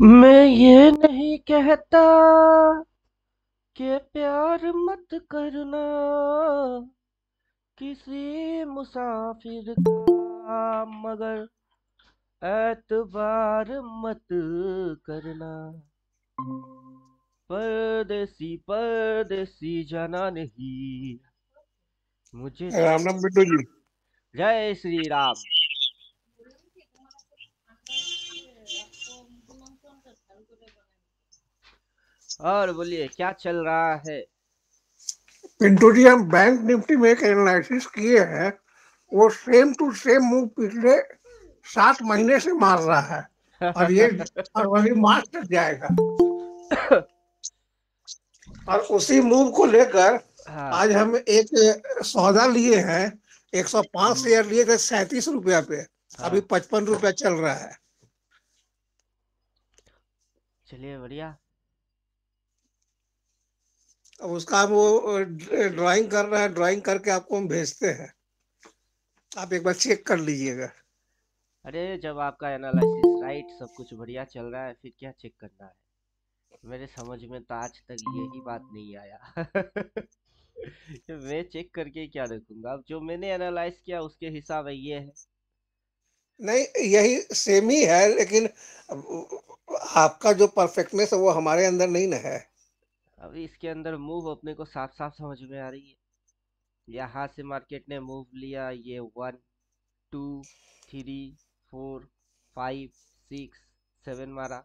मैं ये नहीं कहता कि प्यार मत करना किसी मुसाफिर का, मगर एतबार मत करना। परदेसी परदेसी जाना नहीं मुझे राम राम बिट्टू जी। जय श्री राम। और बोलिए क्या चल रहा है। पिंटू जी, हम बैंक निफ्टी में एक एनालिसिस किए हैं। वो सेम टू सेम मूव पिछले 7 महीने से मार रहा है। और ये फरवरी मार्च तक जाएगा। और उसी मूव को लेकर हाँ। आज हम एक सौदा लिए हैं। 105 शेयर लिए थे 37 रुपया पे। अभी हाँ, 55 रुपया चल रहा है। चलिए बढ़िया। अब उसका हम वो ड्राइंग कर रहे हैं। ड्राइंग करके आपको हम भेजते हैं। आप एक बार चेक कर लीजिएगा। अरे जब आपका एनालिसिस राइट सब कुछ बढ़िया चल रहा है फिर क्या चेक करना है। मेरे समझ में तो आज तक यही बात नहीं आया। कि मैं चेक करके क्या रखूंगा, अब जो मैंने एनालाइज किया उसके हिसाब है ये है। नहीं, यही सेम ही है, लेकिन आपका जो परफेक्टनेस है वो हमारे अंदर नहीं ना है। अब इसके अंदर मूव अपने को साफ साफ समझ में आ रही है। यहाँ से मार्केट ने मूव लिया, ये 1 2 3 4 5 6 7 मारा।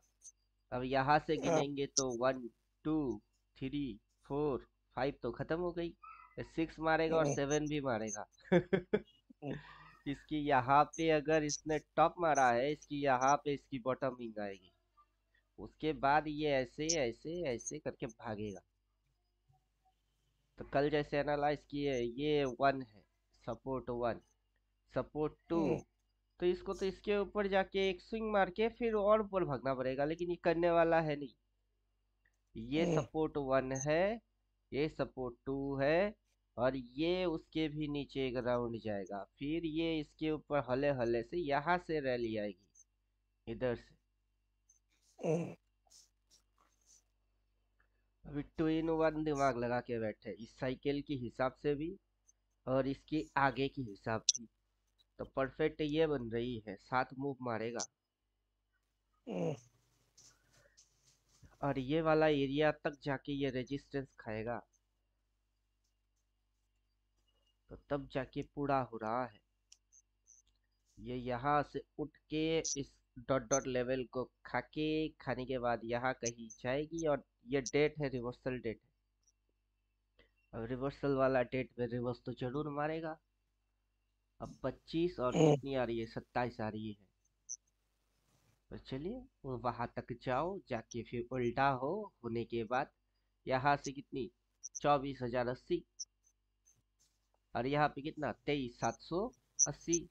अब यहाँ से हाँ, गिनेंगे तो 1 2 3 4 5 तो खत्म हो गई। 6 मारेगा और 7 भी मारेगा। इसकी यहाँ पे अगर इसने टॉप मारा है, इसकी यहाँ पे इसकी बॉटमिंग आएगी। उसके बाद ये ऐसे ऐसे ऐसे करके भागेगा। तो कल जैसे एनालाइज किए, ये 1 है, सपोर्ट 1, सपोर्ट 2। तो इसको तो इसके ऊपर जाके एक स्विंग मार के फिर और ऊपर भागना पड़ेगा, लेकिन ये करने वाला है नहीं। ये सपोर्ट 1 है, ये सपोर्ट 2 है, और ये उसके भी नीचे एक राउंड जाएगा, फिर ये इसके ऊपर हले हले से यहाँ से रैली आएगी इधर से। अभी 2 in 1 दिमाग लगा के बैठे इस साइकिल के हिसाब से भी और इसकी आगे की हिसाब भी। तो परफेक्ट ये बन रही है, 7 मूव मारेगा और ये वाला एरिया तक जाके ये रेजिस्टेंस खाएगा। तो तब जाके पूरा हो रहा है। ये यहाँ से उठ के इस डॉट डॉट लेवल को खाने के बाद यहाँ कहीं जाएगी, और ये डेट है, रिवर्सल डेट है। अब रिवर्सल वाला डेट में रिवर्स तो जरूर मारेगा। अब 25 और कितनी आ रही है, 27 आ रही है। तो चलिए वहां तक जाओ, जाके फिर उल्टा होने के बाद यहाँ से कितनी, 24,080, और यहाँ पे कितना, 23,780।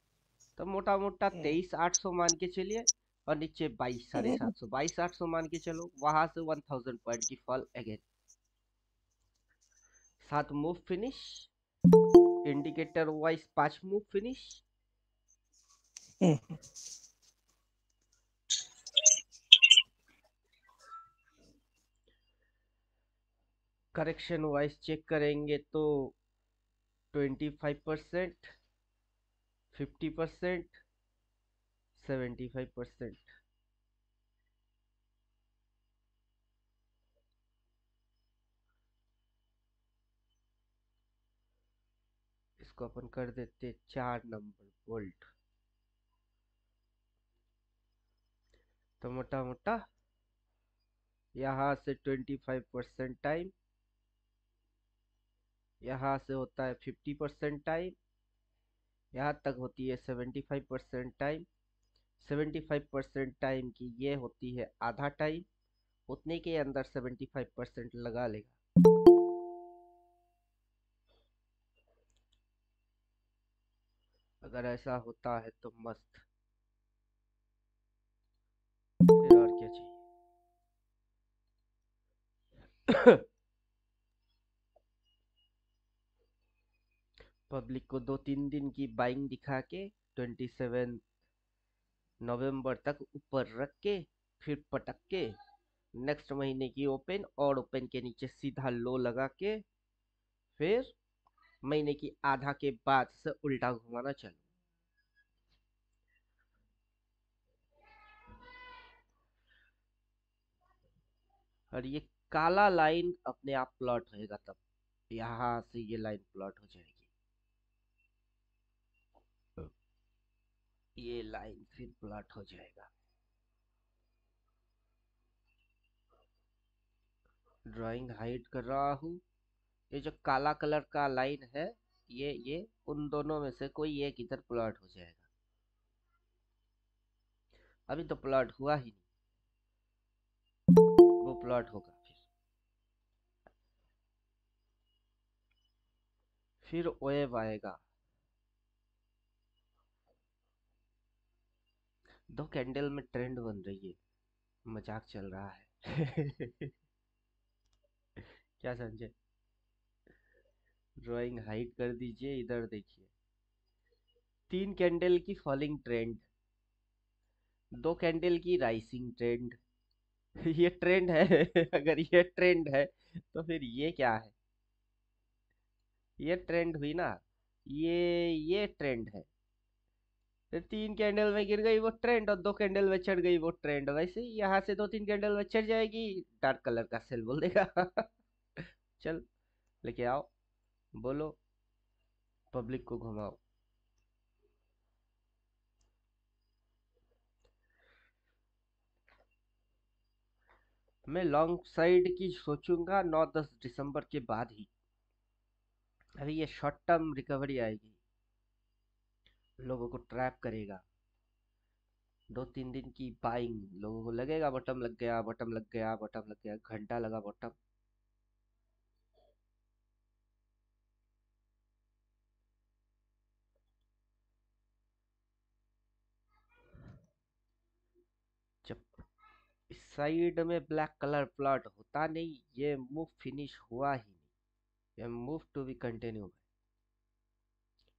तो मोटा मोटा 23,800 मान के चलिए, और नीचे 22,750, 22,800 मान के चलो, वहां से 1,000 पॉइंट की fall again. 7 move finish, indicator wise 5 move finish. Correction wise check करेंगे तो 25%, 50%, 75%। इसको अपन कर देते 4 नंबर बोल्ट। तो मोटा मोटा यहाँ से 25% टाइम, यहाँ से होता है 50% टाइम, यहाँ तक होती है 75% टाइम। 75% टाइम की ये होती है आधा टाइम। उतने के अंदर 75% लगा लेगा। अगर ऐसा होता है तो मस्त, फिर और क्या चाहिए। पब्लिक को 2 3 दिन की बाइंग दिखा के 27 नवंबर तक ऊपर रख के फिर पटक के नेक्स्ट महीने की ओपन, और ओपन के नीचे सीधा लो लगा के फिर महीने की आधा के बाद से उल्टा घुमाना चालू। और ये काला लाइन अपने आप प्लॉट होएगा, तब यहां से ये लाइन प्लॉट हो जाएगी, ये लाइन फिर प्लॉट हो जाएगा। ड्राइंग हाइड कर रहा हूँ। ये जो काला कलर का लाइन है, ये उन दोनों में से कोई एक इधर प्लॉट हो जाएगा। अभी तो प्लॉट हुआ ही नहीं, वो प्लॉट होगा फिर वेव आएगा। दो कैंडल में ट्रेंड बन रही है, मजाक चल रहा है। क्या समझे? ड्राइंग हाइड कर दीजिए, इधर देखिए। 3 कैंडल की फॉलिंग ट्रेंड, 2 कैंडल की राइसिंग ट्रेंड। ये ट्रेंड है। अगर ये ट्रेंड है तो फिर ये क्या है? ये ट्रेंड हुई ना, ये ट्रेंड है। फिर 3 कैंडल में गिर गई वो ट्रेंड, और 2 कैंडल में चढ़ गई वो ट्रेंड। वैसे ही यहाँ से 2-3 कैंडल में चढ़ जाएगी, डार्क कलर का सेल बोल देगा। चल लेके आओ, बोलो, पब्लिक को घुमाओ। मैं लॉन्ग साइड की सोचूंगा 9-10 दिसंबर के बाद ही। अभी ये शॉर्ट टर्म रिकवरी आएगी, लोगों को ट्रैप करेगा। 2-3 दिन की बाइंग, लोगों को लगेगा बॉटम लग गया, बॉटम लग गया, बॉटम लग गया, घंटा लगा बॉटम। जब इस साइड में ब्लैक कलर प्लॉट होता नहीं, ये मूव फिनिश हुआ ही नहीं, ये मूव टू बी कंटिन्यू।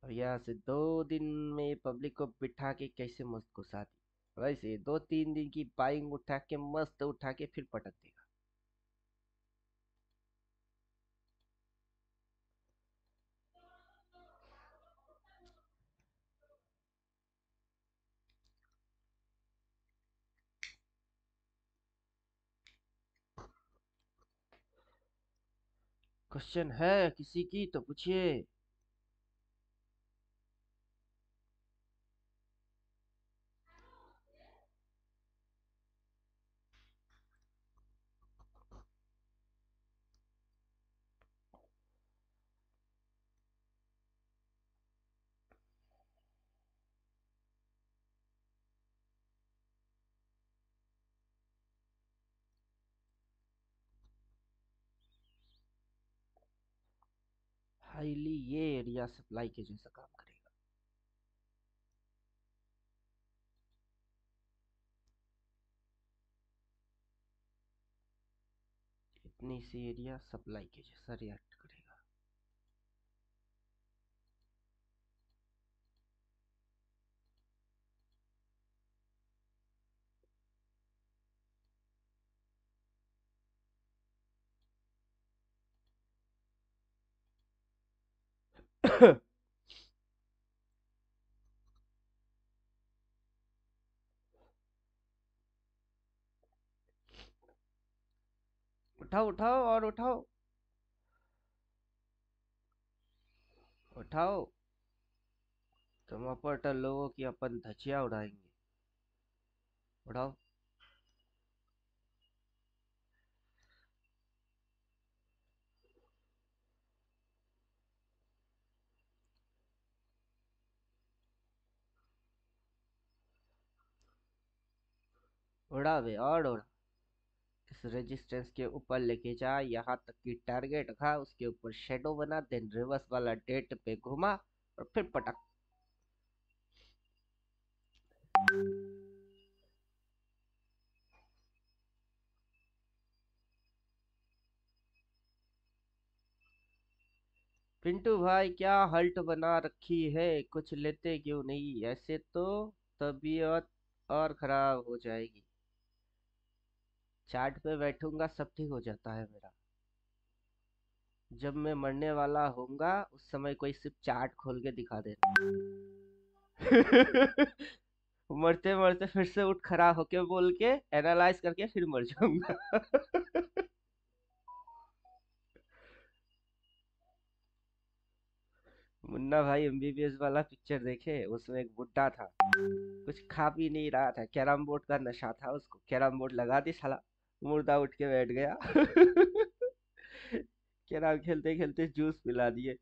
और यहाँ से 2 दिन में पब्लिक को बिठा के कैसे मस्त घुसा दी, वैसे 2-3 दिन की बाइंग उठा के मस्त उठा के फिर पटक देगा। क्वेश्चन है किसी की तो पूछिए। हाईली ये एरिया सप्लाई के जैसा काम करेगा। इतनी सी एरिया सप्लाई के जैसा रिएक्ट करेगा। उठाओ उठाओ और उठाओ, उठाओ। तुम अपर लोगों की अपन धचिया उड़ाएंगे, उठाओ। उड़ा बे और उड़ा। इस रेजिस्टेंस के ऊपर लेके जा, यहाँ तक की टारगेट खा, उसके ऊपर शेडो बना, देन रिवर्स वाला डेट पे घुमा और फिर पटक। पिंटू भाई क्या हल्ट बना रखी है, कुछ लेते क्यों नहीं? ऐसे तो तबीयत और खराब हो जाएगी। चार्ट पे बैठूंगा सब ठीक हो जाता है मेरा। जब मैं मरने वाला होऊंगा उस समय कोई सिर्फ चार्ट खोल के दिखा देना। मरते मरते फिर से उठ खड़ा होके बोल के एनालाइज करके फिर मर जाऊंगा। मुन्ना भाई एमबीबीएस वाला पिक्चर देखे, उसमें एक बुड्ढा था, कुछ खा पी नहीं रहा था, कैरम बोर्ड का नशा था उसको, कैरम बोर्ड लगा दी साला, मुर्दा उठ के बैठ गया। कैरम खेलते खेलते जूस पिला दिए।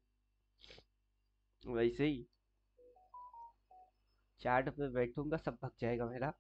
वैसे ही चार्ट पे बैठूंगा सब भग जाएगा मेरा।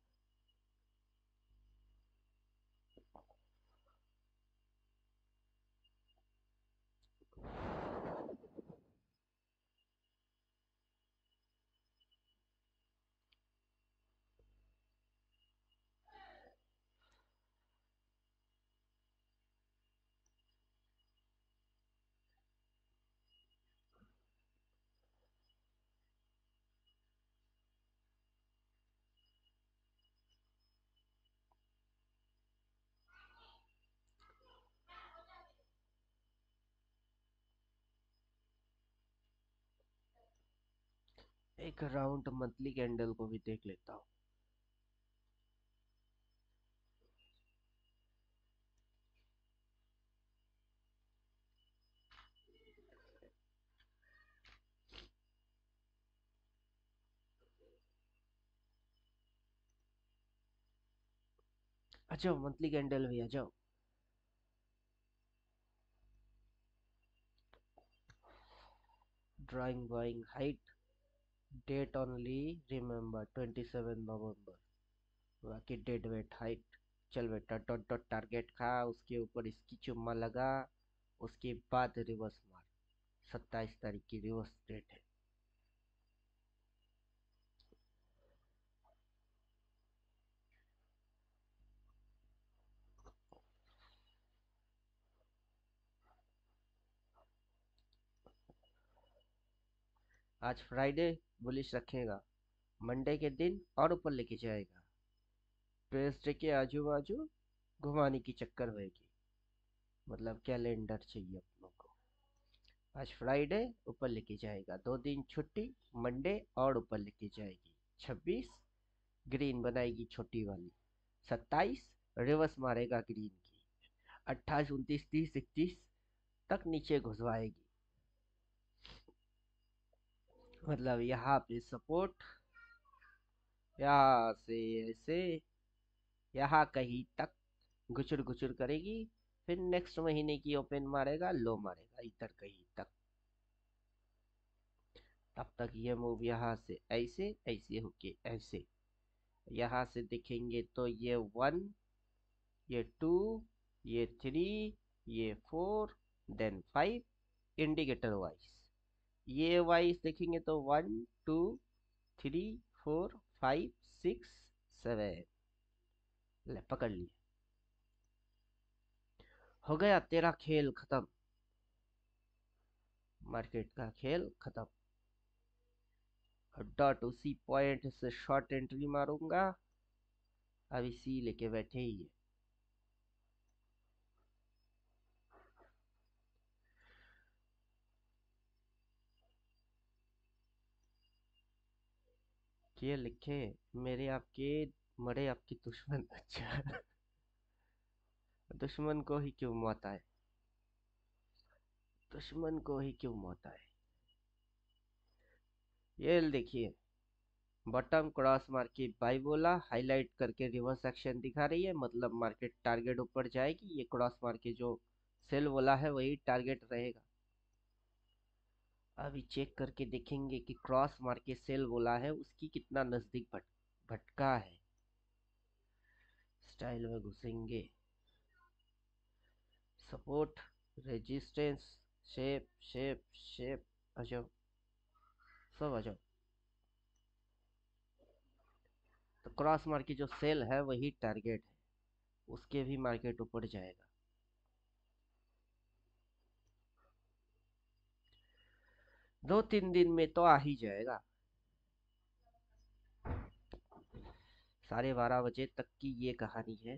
एक राउंड मंथली कैंडल को भी देख लेता हूँ। अच्छा मंथली कैंडल भी आ जाओ। Drawing buying height, date only remember 27 November, बाकी डेट वेट हाइट। चल बेटा डॉट डॉट टारगेट खा, उसके ऊपर इसकी चुम्मा लगा, उसके बाद रिवर्स मार। 27 तारीख की रिवर्स डेट है। आज फ्राइडे, बुलिश रखेगा, मंडे के दिन और ऊपर लेके जाएगा, ट्यूसडे के आजू बाजू घुमाने की चक्कर होएगी। मतलब कैलेंडर चाहिए अपनों को। आज फ्राइडे ऊपर लेके जाएगा, 2 दिन छुट्टी, मंडे और ऊपर लेके जाएगी। 26 ग्रीन बनाएगी छोटी वाली, 27 रिवर्स मारेगा ग्रीन की, 28 29 30 31 तक नीचे घुसवाएगी। मतलब यहाँ पे सपोर्ट, यहाँ से ऐसे, यहाँ कहीं तक गुचुर गुचुर करेगी, फिर नेक्स्ट महीने की ओपन मारेगा, लो मारेगा इधर कहीं तक। तब तक ये मूव यहाँ से ऐसे ऐसे होके ऐसे, यहाँ से दिखेंगे तो ये 1, ये 2, ये 3, ये 4, देन 5, इंडिकेटर वाइज। ये वाइज देखेंगे तो 1 2 3 4 5 6 7। ले पकड़ लिए। हो गया तेरा खेल खत्म, मार्केट का खेल खत्म। डॉट उसी पॉइंट से शॉर्ट एंट्री मारूंगा। अभी सी लेके बैठे ही है। ये लिखे, मेरे आपके मरे आपके दुश्मन। अच्छा। दुश्मन को ही क्यों मौत आए, दुश्मन को ही क्यों मौत आए। ये देखिए, बॉटम क्रॉस मार के बाई बोला, हाईलाइट करके रिवर्स एक्शन दिखा रही है, मतलब मार्केट टारगेट ऊपर जाएगी। ये क्रॉस मार के जो सेल बोला है वही टारगेट रहेगा। अभी चेक करके देखेंगे कि क्रॉस मार के सेल बोला है उसकी कितना नजदीक भटका है। स्टाइल में घुसेंगे, support, resistance, shape shape shape, आ जाओ, सब आ जाओ। तो क्रॉस मार के जो सेल है वही टारगेट है, उसके भी मार्केट ऊपर जाएगा। 2 3 दिन में तो आ ही जाएगा। 12:30 बजे तक की ये कहानी है।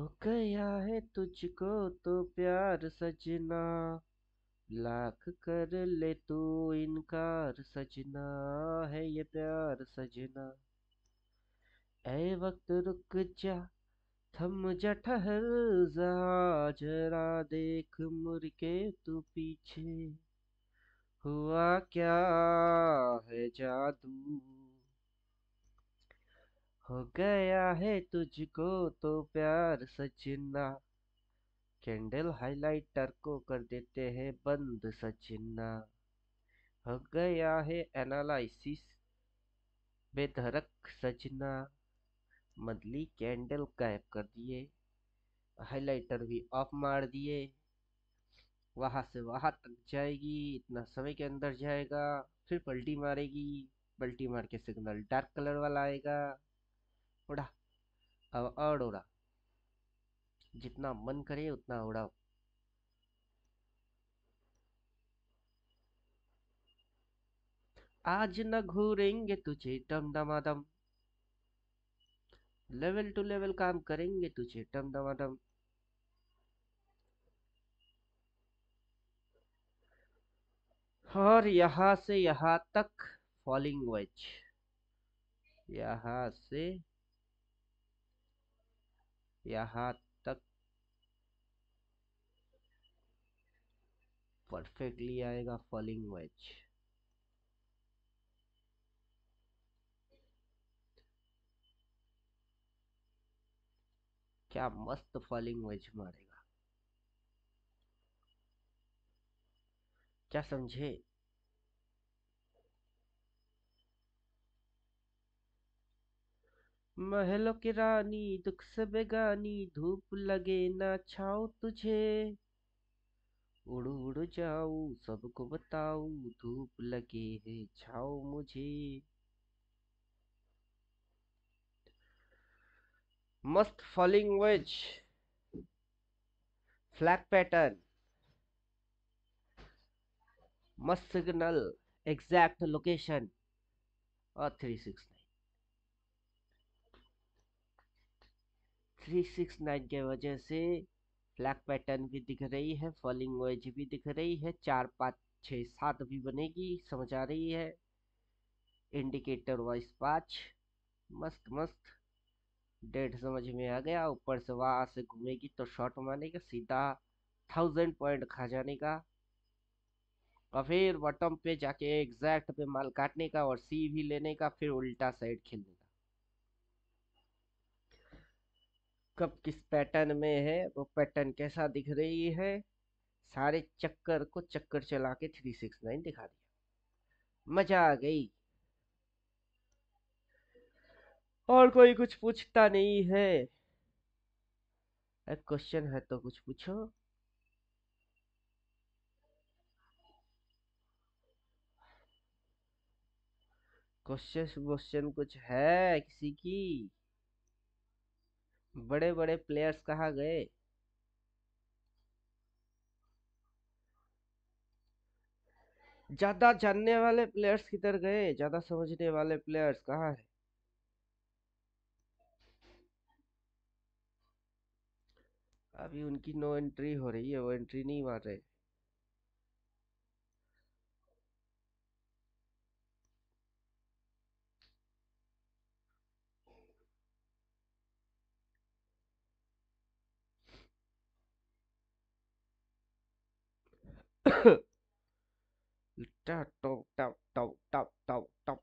हो गया है तुझको तो प्यार सजना, लाख कर ले तू इनकार सजना, है ये प्यार सजना। ऐ वक्त रुक जा, थम जा ठहर जा, जरा देख मुड़ के तू पीछे, हुआ क्या है जादू, हो गया है तुझको तो प्यार सजना। कैंडल हाइलाइटर को कर देते हैं बंद सजना। हो गया है एनालिसिस बेधड़क सजना। मदली कैंडल गायब कर दिए, हाइलाइटर भी ऑफ मार दिए। वहां से वहां तक जाएगी, इतना समय के अंदर जाएगा, फिर पलटी मारेगी। पलटी मार के सिग्नल डार्क कलर वाला आएगा। उड़ा, अब और उड़ा, जितना मन करे उतना उड़ाओ। आज न घूरेंगे तुझे डम डमाडम, लेवल टू लेवल काम करेंगे तुझे डम डमाडम। और यहाँ से यहाँ तक फॉलिंग वेज, यहाँ से यहाँ तक परफेक्टली आएगा फॉलिंग वेज। क्या मस्त फॉलिंग वेज मारेगा, क्या समझे। महलों की रानी दुख से बेगानी, धूप लगे ना छाओ तुझे, उड़ उड़ जाऊं सबको बताऊं, धूप लगे है छाओ मुझे। मस्त फॉलिंग वेज, फ्लैग पैटर्न, मस्त सिग्नल, एग्जैक्ट लोकेशन और 369 के वजह से फ्लैग पैटर्न भी दिख रही है, फॉलिंग वेज भी दिख रही है, 4 5 6 7 भी बनेगी, समझ आ रही है। इंडिकेटर वाइज 5, मस्त मस्त। डेढ़ समझ में आ गया। ऊपर से वहां से घूमेगी तो शॉट मारने का सीधा 1000 पॉइंट खा जाने का, और फिर बॉटम पे जाके एग्जैक्ट पे माल काटने का और सी भी लेने का, फिर उल्टा साइड खेलने का। कब किस पैटर्न में है, वो पैटर्न कैसा दिख रही है, सारे चक्कर को चक्कर चला के 369 दिखा दिया। मजा आ गई। और कोई कुछ पूछता नहीं है। क्वेश्चन है तो कुछ पूछो। क्वेश्चन क्वेश्चन कुछ है किसी की। बड़े बड़े प्लेयर्स कहाँ गए। ज्यादा जानने वाले प्लेयर्स किधर गए, ज्यादा समझने वाले प्लेयर्स कहाँ है। अभी उनकी नो एंट्री हो रही है, वो एंट्री नहीं मार रहे। टप टप टप टप टप टप टप।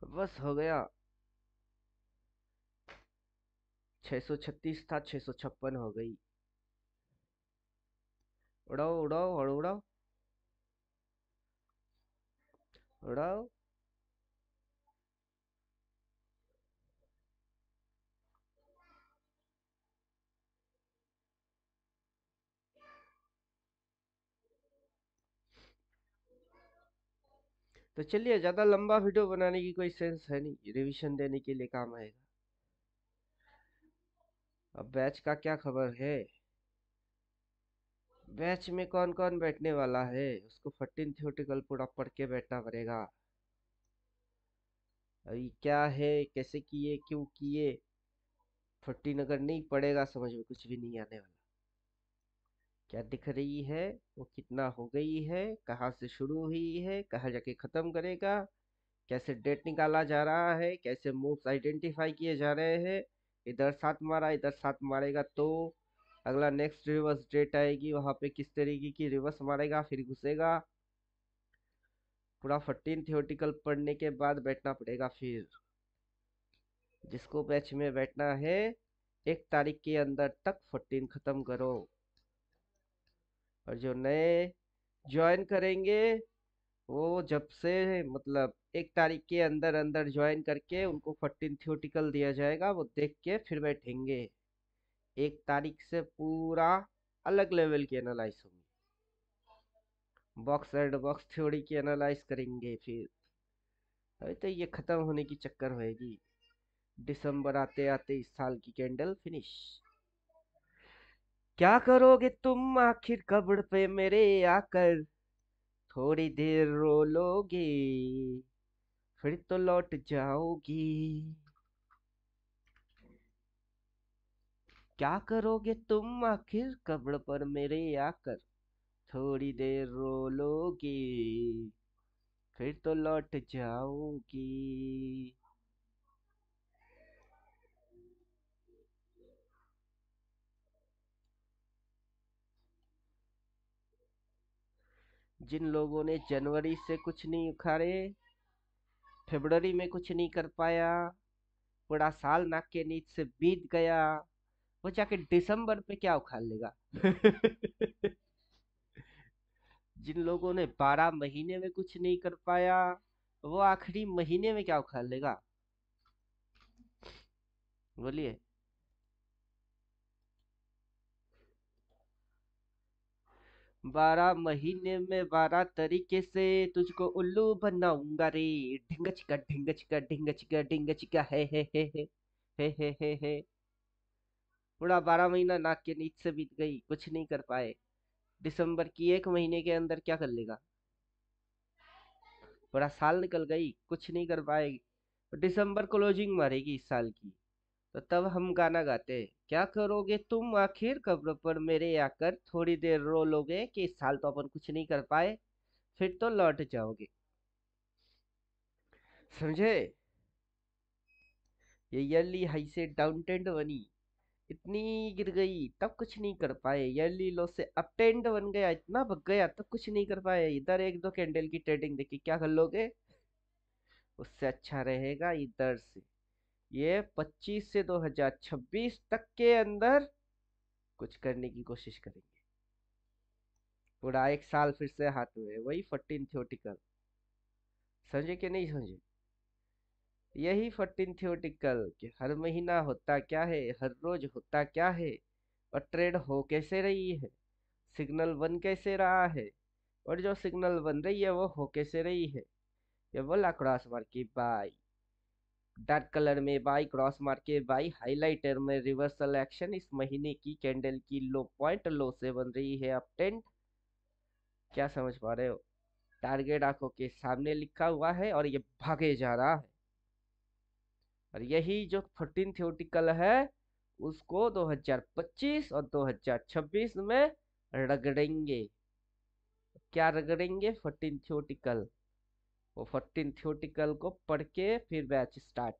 बस हो गया। 636 था, 656 हो गई। उड़ाओ उड़ाओ और उड़ाओ। उड़ाओ। तो चलिए, ज्यादा लंबा वीडियो बनाने की कोई सेंस है नहीं, रिवीजन देने के लिए काम आएगा। अब बैच का क्या खबर है? बैच में कौन कौन बैठने वाला है उसको 14 थ्योरेटिकल पूरा पढ़ के बैठना पड़ेगा। अभी क्या है, कैसे किए, क्यों किए। 14 अगर नहीं पड़ेगा समझ में कुछ भी नहीं आने वाला। क्या दिख रही है, वो कितना हो गई है, कहाँ से शुरू हुई है, कहाँ जाके खत्म करेगा, कैसे डेट निकाला जा रहा है, कैसे मूव्स आइडेंटिफाई किए जा रहे हैं। इधर सात मारा, इधर सात मारेगा तो अगला नेक्स्ट रिवर्स डेट आएगी, वहां पे किस तरीके की रिवर्स मारेगा फिर घुसेगा। पूरा 14 थियोटिकल पढ़ने के बाद बैठना पड़ेगा फिर। जिसको बैच में बैठना है 1 तारीख के अंदर तक 14 खत्म करो। और जो नए ज्वाइन करेंगे वो जब से मतलब 1 तारीख के अंदर अंदर ज्वाइन करके उनको 14 थियोटिकल दिया जाएगा, वो देख के फिर बैठेंगे। 1 तारीख से पूरा अलग लेवल की एनालाइज होंगी, बॉक्स एंड बॉक्स थ्योरी की एनालाइज करेंगे फिर। अरे तो ये खत्म होने की चक्कर होएगी, दिसंबर आते आते इस साल की कैंडल फिनिश। क्या करोगे तुम आखिर कब्र पे मेरे आकर, थोड़ी देर रो लोगे फिर तो लौट जाओगी। क्या करोगे तुम आखिर कब्र पर मेरे आकर, थोड़ी देर रो लोगे फिर तो लौट जाओगी। जिन लोगों ने जनवरी से कुछ नहीं उखाड़े, फरवरी में कुछ नहीं कर पाया, पूरा साल नाक के नीच से बीत गया, वो जाके दिसंबर पे क्या उखाड़ लेगा। जिन लोगों ने 12 महीने में कुछ नहीं कर पाया, वो आखिरी महीने में क्या उखाड़ लेगा। बोलिए। 12 महीने में 12 तरीके से तुझको उल्लू बनाऊंगा रे। ढिंगा चिका ढिंगा चिका ढिंगा चिका ढिंगा चिका है। पूरा 12 महीना नाक के नीचे से बीत गई, कुछ नहीं कर पाए। दिसंबर की 1 महीने के अंदर क्या कर लेगा। पूरा साल निकल गई, कुछ नहीं कर पाएगी। दिसंबर क्लोजिंग मारेगी इस साल की। तो तब हम गाना गाते हैं, क्या करोगे तुम आखिर कब्र पर मेरे आकर, थोड़ी देर रो लोगे कि इस साल तो अपन कुछ नहीं कर पाए फिर तो लौट जाओगे। समझे। ये ईयरली हाई से डाउन ट्रेंड बनी, इतनी गिर गई तब कुछ नहीं कर पाए। ईयरली लो से अप ट्रेंड बन गया, इतना भग गया तब कुछ नहीं कर पाए। इधर एक दो कैंडल की ट्रेडिंग देखी, क्या कर लोगे। उससे अच्छा रहेगा इधर से ये 25 से 2026 तक के अंदर कुछ करने की कोशिश करेंगे। पूरा 1 साल फिर से हाथ में, वही 14 थ्योटिकल। समझे कि नहीं समझे। यही 14 थ्योरेटिकल कि हर महीना होता क्या है, हर रोज होता क्या है, और ट्रेड हो कैसे रही है, सिग्नल बन कैसे रहा है, और जो सिग्नल बन रही है वो हो कैसे रही है। ये बोला क्रॉस मार के बाई, डार्क कलर में बाई, क्रॉस मार के बाई, हाइलाइटर में रिवर्सल एक्शन, इस महीने की कैंडल की लो पॉइंट लो से बन रही है अप टेंट। क्या समझ पा रहे हो। टारगेट आंखों के सामने लिखा हुआ है और ये भागे जा रहा है। और यही जो 14 थ्योरेटिकल है उसको 2025 और 2026 में रगड़ेंगे। क्या रगड़ेंगे, 14 थ्योरेटिकल। वो 14 थ्योरेटिकल को पढ़ के फिर बैच स्टार्ट।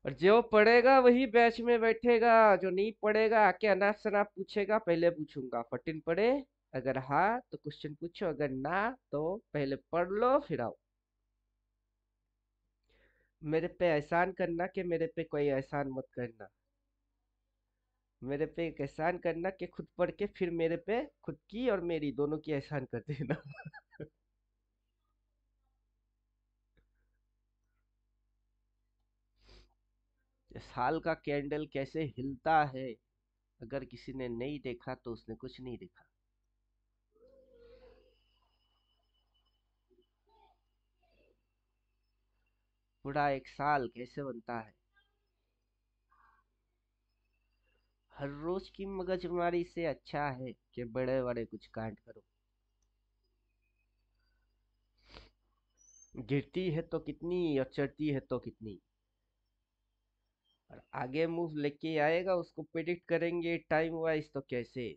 और जो पढ़ेगा वही बैच में बैठेगा, जो नहीं पढ़ेगा आके अनाप शनाप पूछेगा, पहले पूछूंगा 14 पढ़े, अगर हाँ तो क्वेश्चन पूछो, अगर ना तो पहले पढ़ लो फिर आओ। मेरे पे एहसान करना कि मेरे पे कोई एहसान मत करना। मेरे पे एक एहसान करना कि खुद पढ़ के फिर मेरे पे खुद की और मेरी दोनों की एहसान कर देना। ये साल का कैंडल कैसे हिलता है, अगर किसी ने नहीं देखा तो उसने कुछ नहीं देखा। पूरा एक साल कैसे बनता है। हर रोज की मगजमारी से अच्छा है कि बड़े बड़े कुछ कांड करो। गिरती है तो कितनी और चढ़ती है तो कितनी, और आगे मूव लेके आएगा उसको प्रिडिक्ट करेंगे टाइम वाइज तो कैसे।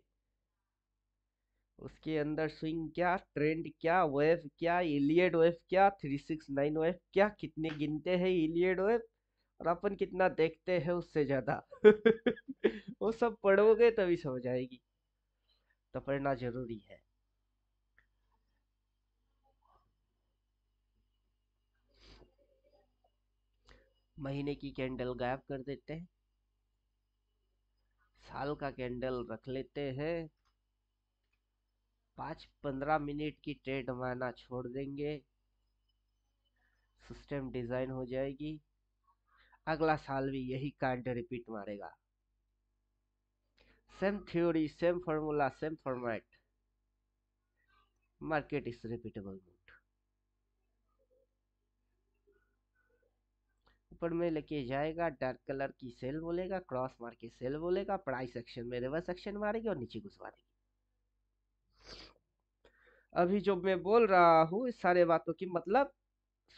उसके अंदर स्विंग क्या, ट्रेंड क्या, वेव क्या, इलियड वेव क्या, 369 वेव क्या, कितने गिनते हैं इलियड वेव, और अपन कितना देखते हैं उससे ज्यादा। वो सब पढ़ोगे तभी समझ आएगी। तो पढ़ना जरूरी है। महीने की कैंडल गायब कर देते हैं, साल का कैंडल रख लेते हैं, 5-15 मिनट की ट्रेड मारना छोड़ देंगे, सिस्टम डिजाइन हो जाएगी, अगला साल भी यही कांड रिपीट मारेगा। Same theory, same formula, same format, market is repeatable mode. ऊपर में लेके जाएगा, डार्क कलर की सेल बोलेगा, क्रॉस मार के सेल बोलेगा, प्राइस एक्शन में रिवर्स एक्शन मारेगी और नीचे घुसवा देगी। अभी जो मैं बोल रहा हूँ इस सारे बातों की मतलब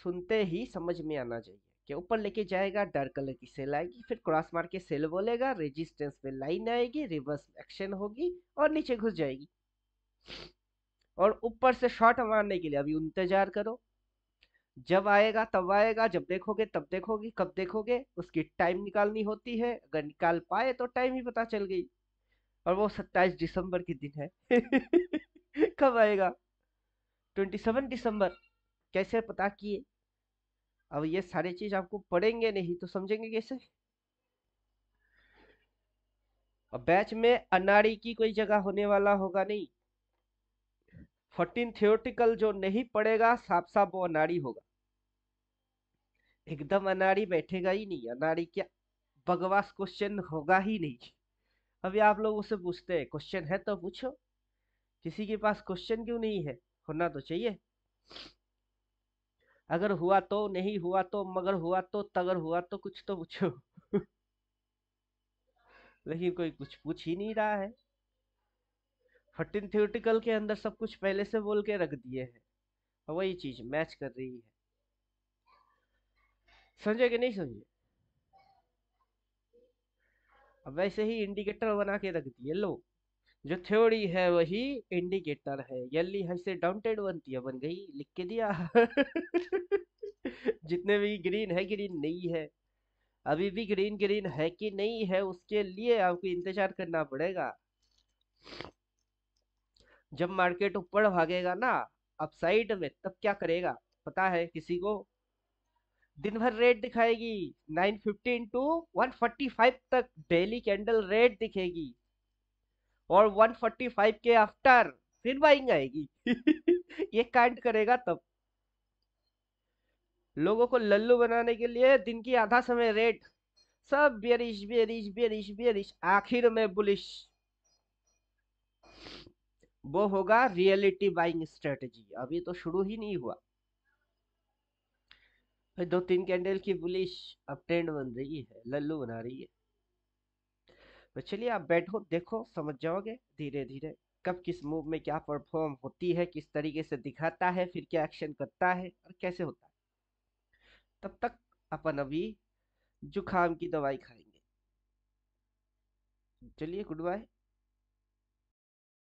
सुनते ही समझ में आना चाहिए कि ऊपर लेके जाएगा, डार्क कलर की सेल आएगी, फिर क्रॉस मार के सेल बोलेगा, रेजिस्टेंस पे लाइन आएगी, रिवर्स एक्शन होगी और नीचे घुस जाएगी। और ऊपर से शॉर्ट मारने के लिए अभी इंतजार करो, जब आएगा तब आएगा, जब देखोगे तब देखोगे, कब देखोगे उसकी टाइम निकालनी होती है, अगर निकाल पाए तो टाइम ही पता चल गई। और वो 27 दिसंबर के दिन है। कब आएगा? 27 दिसंबर। कैसे पता किए? अब ये सारी चीज आपको पढ़ेंगे नहीं तो समझेंगे कैसे। अब बैच में अनाड़ी की कोई जगह होने वाला होगा नहीं। 14 थियोरटिकल जो नहीं पढ़ेगा साफ साफ वो अनाड़ी होगा। एकदम अनाड़ी बैठेगा ही नहीं, अनाड़ी क्या, बकवास क्वेश्चन होगा ही नहीं। अभी आप लोग उससे पूछते हैं क्वेश्चन है तो पूछो, किसी के पास क्वेश्चन क्यों नहीं है, होना तो चाहिए। अगर हुआ तो, नहीं हुआ तो, मगर हुआ तो, तगर हुआ तो, कुछ तो पूछो। लेकिन कोई कुछ पूछ ही नहीं रहा है। 14 थ्योरेटिकल के अंदर सब कुछ पहले से बोल के रख दिए हैं, और वही चीज मैच कर रही है। समझे कि नहीं समझे? अब वैसे ही इंडिकेटर बना के रख दिए लो, जो थ्योरी है वही इंडिकेटर है। यली है से डाउनटेड बनती है, बन गई, लिख के दिया। जितने भी ग्रीन है, ग्रीन नहीं है, अभी भी ग्रीन ग्रीन है कि नहीं है उसके लिए आपको इंतजार करना पड़ेगा। जब मार्केट ऊपर भागेगा ना अपसाइड में, तब क्या करेगा पता है किसी को? दिन भर रेड दिखाएगी, 915 टू 145 तक डेली कैंडल रेड दिखेगी, और 145 के आफ्टर फिर बाइंग आएगी। ये कांड करेगा तब। लोगों को लल्लू बनाने के लिए दिन की आधा समय रेड, सब बेरिश बेरिश बेरिश बेरिश, आखिर में बुलिश। वो होगा रियलिटी बाइंग स्ट्रेटजी, अभी तो शुरू ही नहीं हुआ। फिर 2-3 कैंडल की बुलिश अब ट्रेंड बन रही है, लल्लू बना रही है। तो चलिए आप बैठो, देखो, समझ जाओगे धीरे धीरे कब किस मूव में क्या परफॉर्म होती है, किस तरीके से दिखाता है, फिर क्या एक्शन करता है और कैसे होता है। तब तक अपन अभी जुखाम की दवाई खाएंगे। चलिए गुड बाय।